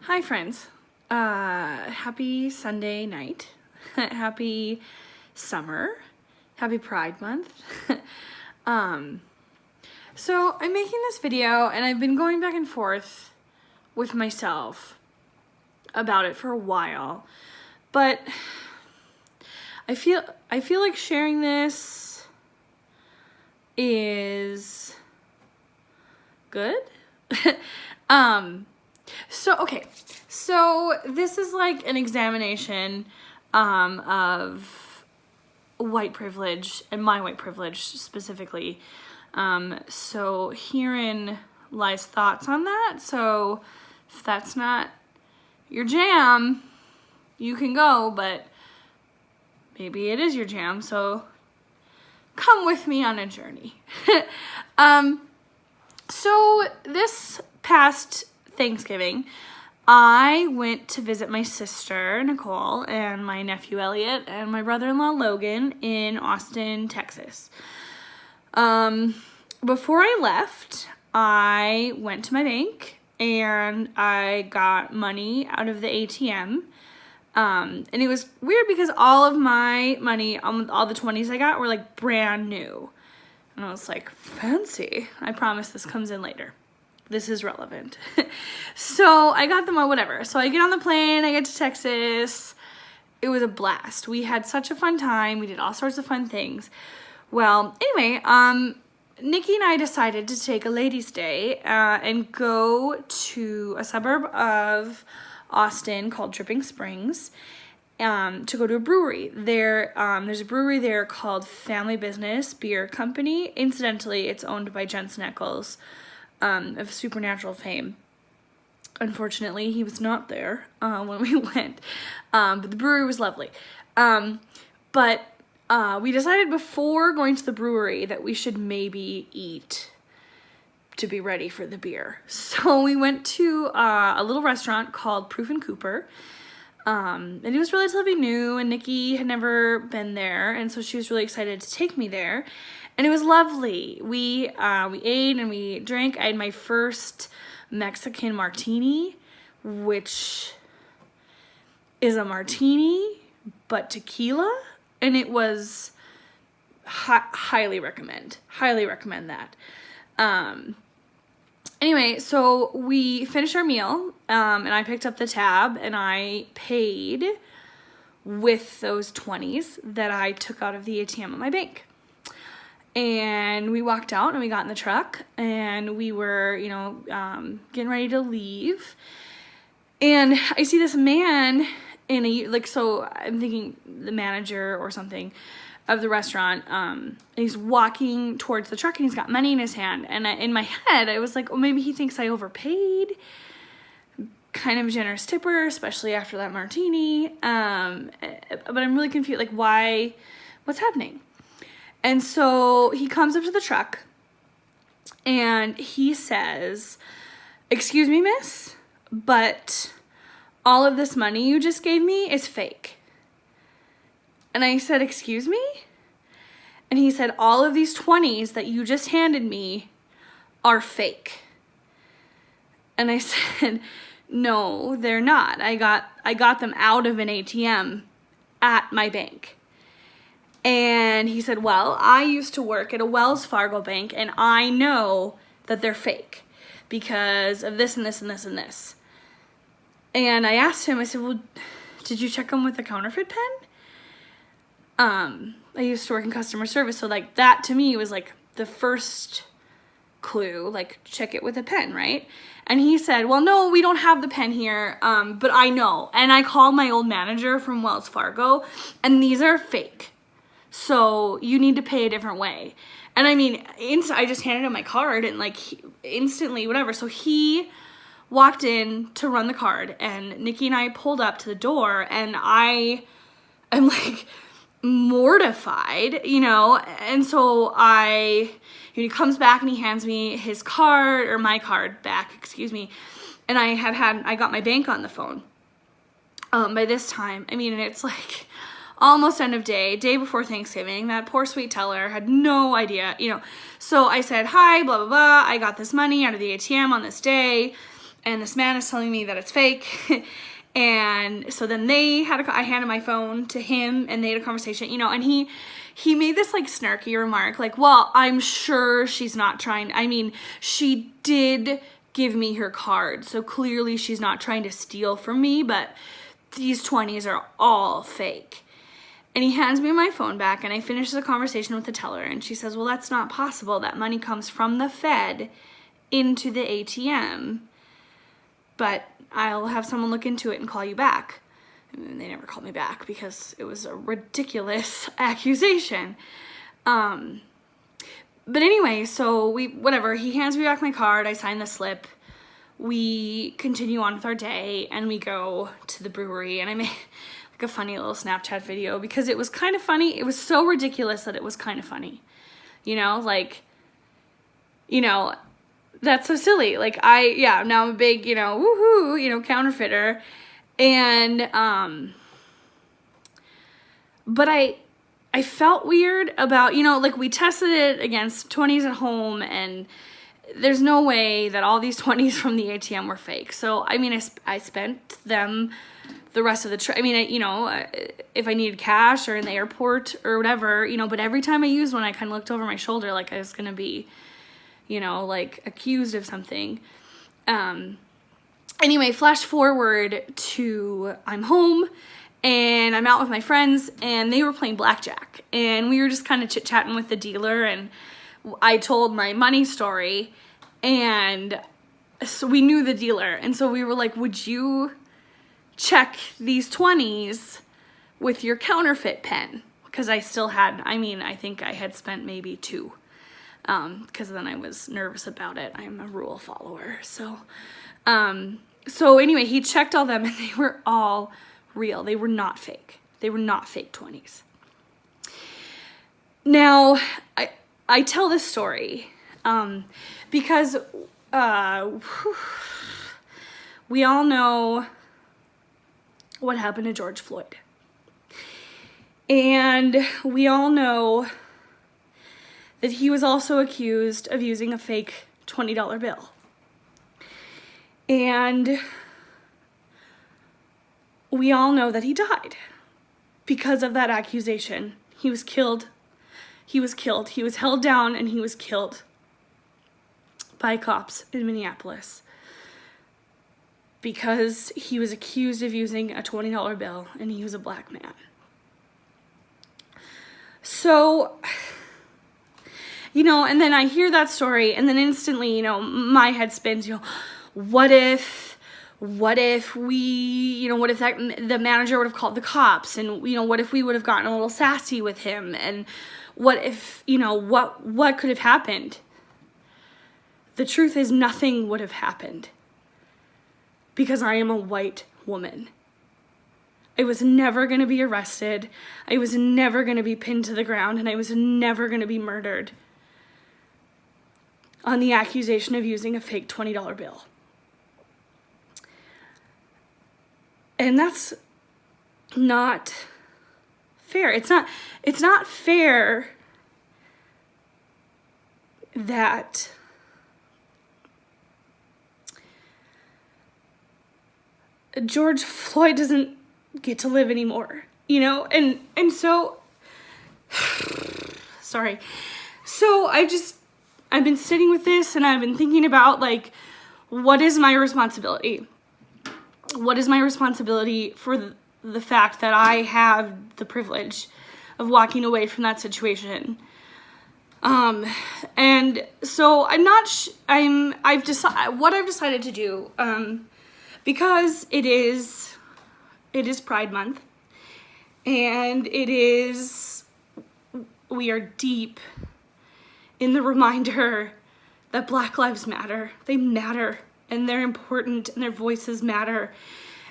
Hi friends, happy Sunday night, happy summer, happy Pride Month. So I'm making this video and I've been going back and forth with myself about it for a while, but I feel like sharing this is good. So this is like an examination of white privilege and my white privilege specifically. So herein lies thoughts on that. So if that's not your jam, you can go, but maybe it is your jam. So come with me on a journey. So this past Thanksgiving, I went to visit my sister, Nicole, and my nephew, Elliot, and my brother-in-law, Logan, in Austin, Texas. Before I left, I went to my bank, and I got money out of the ATM. And it was weird because all of my money, all the 20s I got, were like brand new. And I was like, fancy. I promise this comes in later. This is relevant. So I got them all, whatever. So I get on the plane, I get to Texas. It was a blast. We had such a fun time. We did all sorts of fun things. Well, anyway, Nikki and I decided to take a ladies' day and go to a suburb of Austin called Dripping Springs to go to a brewery. There's a brewery there called Family Business Beer Company. Incidentally, it's owned by Jensen Ackles, of Supernatural fame. Unfortunately, he was not there when we went, but the brewery was lovely. But we decided before going to the brewery that we should maybe eat to be ready for the beer. So we went to a little restaurant called Proof and Cooper, and it was relatively new, and Nikki had never been there, and so she was really excited to take me there. And it was lovely. We ate and we drank. I had my first Mexican martini, which is a martini, but tequila. And it was highly recommend that. Anyway, so we finished our meal, and I picked up the tab and I paid with those 20s that I took out of the ATM at my bank. And we walked out and we got in the truck and we were, getting ready to leave. And I see this man so I'm thinking the manager or something of the restaurant, and he's walking towards the truck and he's got money in his hand. And in my head, I was like, oh, maybe he thinks I overpaid. Kind of a generous tipper, especially after that martini. But I'm really confused, like what's happening? And so he comes up to the truck and he says, "Excuse me, miss, but all of this money you just gave me is fake." And I said, "Excuse me?" And he said, "All of these 20s that you just handed me are fake." And I said, "No, they're not. I got them out of an ATM at my bank." And he said, "Well, I used to work at a Wells Fargo bank and I know that they're fake because of this and this and this and this." And I asked him, I said, "Well, did you check them with a counterfeit pen?" I used to work in customer service, so like that to me was like the first clue, like check it with a pen, right? And he said, "Well, no, we don't have the pen here, but I know. And I called my old manager from Wells Fargo and these are fake. So you need to pay a different way." And I mean, I just handed him my card and like instantly, whatever. So he walked in to run the card and Nikki and I pulled up to the door and I am like mortified, and so he comes back and he hands me his card, or my card back, excuse me. And I got my bank on the phone. By this time, and it's like almost end of day before Thanksgiving. That poor sweet teller had no idea, So I said, "Hi, blah, blah, blah. I got this money out of the ATM on this day." and this man is telling me that it's fake. And so then I handed my phone to him, and they had a conversation, you know, and he made this like snarky remark, like, well, I'm sure she's not trying, I mean, she did give me her card, so clearly she's not trying to steal from me, but these 20s are all fake. And he hands me my phone back, and I finish the conversation with the teller, and she says, well, that's not possible. That money comes from the Fed into the ATM, but I'll have someone look into it and call you back. And they never called me back because it was a ridiculous accusation. But anyway, so he hands me back my card, I sign the slip, we continue on with our day, and we go to the brewery, and I made like a funny little Snapchat video because it was kind of funny. It was so ridiculous that it was kind of funny. You know, like, you know, that's so silly. Like now I'm a big, you know, woohoo, you know, counterfeiter. And, but I felt weird about, you know, like we tested it against 20s at home, and there's no way that all these 20s from the ATM were fake. So, I mean, I spent them the rest of the trip. I mean, you know, if I needed cash or in the airport or whatever, you know, but every time I used one, I kind of looked over my shoulder like I was going to be, you know, like accused of something. Anyway, flash forward to I'm home and I'm out with my friends, and they were playing blackjack, and we were just kind of chit-chatting with the dealer, and I told my money story, and so we knew the dealer, and so we were like, would you check these 20s with your counterfeit pen? Because I still had, I mean, I think I had spent maybe 2. Because then I was nervous about it. I'm a rule follower. So anyway, he checked all them, and they were all real. They were not fake. They were not fake 20s. Now, I tell this story because we all know what happened to George Floyd. And we all know that he was also accused of using a fake $20 bill. And we all know that he died because of that accusation. He was killed. He was held down, and he was killed by cops in Minneapolis because he was accused of using a $20 bill, and he was a black man. So, you know, and then I hear that story, and then instantly, you know, my head spins, you know, what if we, you know, what if the manager would have called the cops, and, you know, what if we would have gotten a little sassy with him, and what if, you know, what could have happened? The truth is, nothing would have happened because I am a white woman. I was never going to be arrested. I was never going to be pinned to the ground, and I was never going to be murdered on the accusation of using a fake $20 bill. And that's not fair. It's not fair that George Floyd doesn't get to live anymore, you know? And so, sorry. So I've been sitting with this, and I've been thinking about, like, what is my responsibility? What is my responsibility for the fact that I have the privilege of walking away from that situation? And so I've decided to do, because it is Pride Month, and we are deep in the reminder that Black Lives Matter. They matter, and they're important, and their voices matter.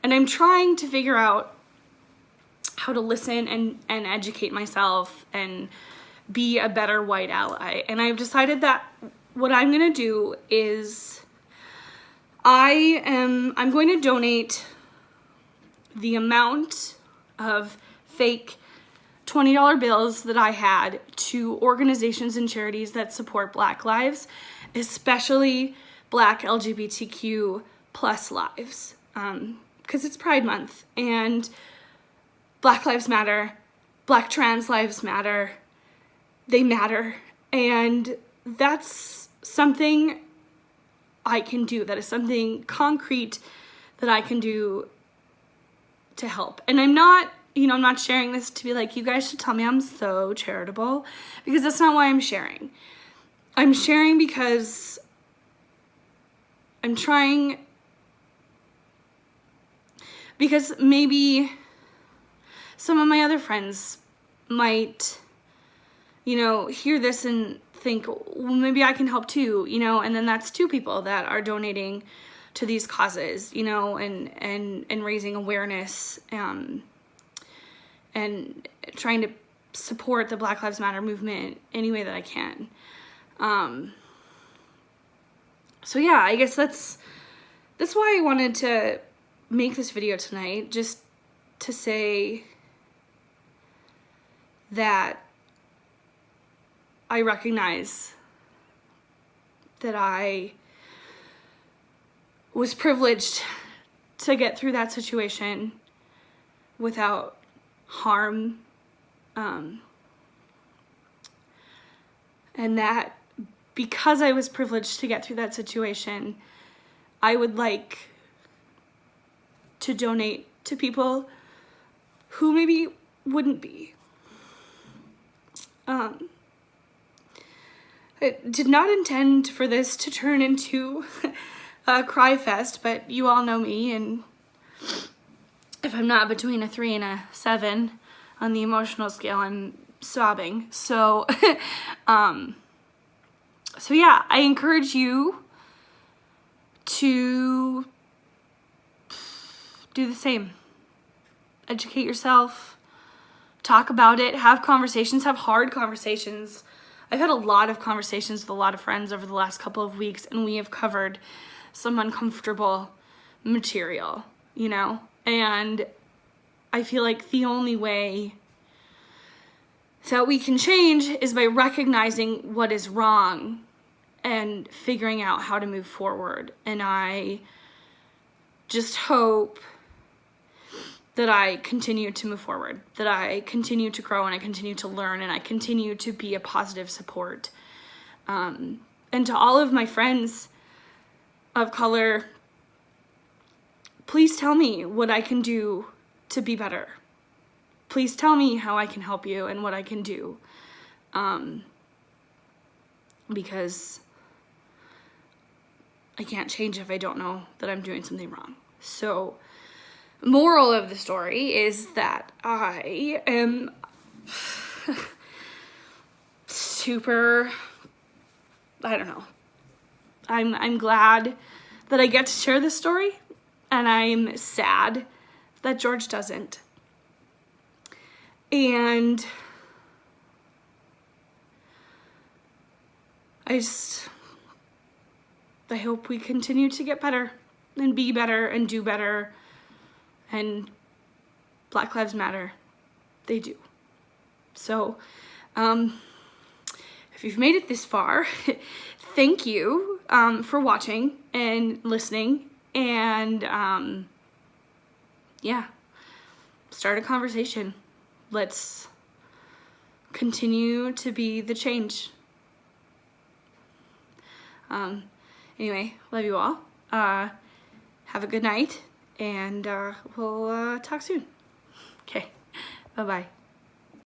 And I'm trying to figure out how to listen and educate myself and be a better white ally. And I've decided that what I'm gonna do is I'm going to donate the amount of fake $20 bills that I had to organizations and charities that support Black lives, especially Black LGBTQ plus lives, because it's Pride Month, and Black Lives Matter, Black trans lives matter, they matter, and that's something I can do. That is something concrete that I can do to help. And I'm not, I'm not sharing this to be like, you guys should tell me I'm so charitable, because that's not why I'm sharing. I'm sharing because I'm trying, because maybe some of my other friends might, hear this and think, well, maybe I can help too, and then that's 2 people that are donating to these causes, and raising awareness, and trying to support the Black Lives Matter movement any way that I can. So yeah, I guess that's why I wanted to make this video tonight, just to say that I recognize that I was privileged to get through that situation without harm, and that because I was privileged to get through that situation, I would like to donate to people who maybe wouldn't be. I did not intend for this to turn into a cry fest, but you all know me, and if I'm not between a 3 and a 7 on the emotional scale, I'm sobbing. So, so yeah, I encourage you to do the same. Educate yourself, talk about it, have conversations, have hard conversations. I've had a lot of conversations with a lot of friends over the last couple of weeks, and we have covered some uncomfortable material, and I feel like the only way that we can change is by recognizing what is wrong and figuring out how to move forward. And I just hope that I continue to move forward, that I continue to grow, and I continue to learn, and I continue to be a positive support. And to all of my friends of color, please tell me what I can do to be better. Please tell me how I can help you and what I can do. Because I can't change if I don't know that I'm doing something wrong. So, moral of the story is that I am super, I don't know. I'm glad that I get to share this story, and I'm sad that George doesn't. And I hope we continue to get better and be better and do better. And Black Lives Matter. They do. So, if you've made it this far, thank you for watching and listening. And yeah, start a conversation. Let's continue to be the change. Anyway, love you all. Have a good night, and we'll talk soon. Okay, bye-bye.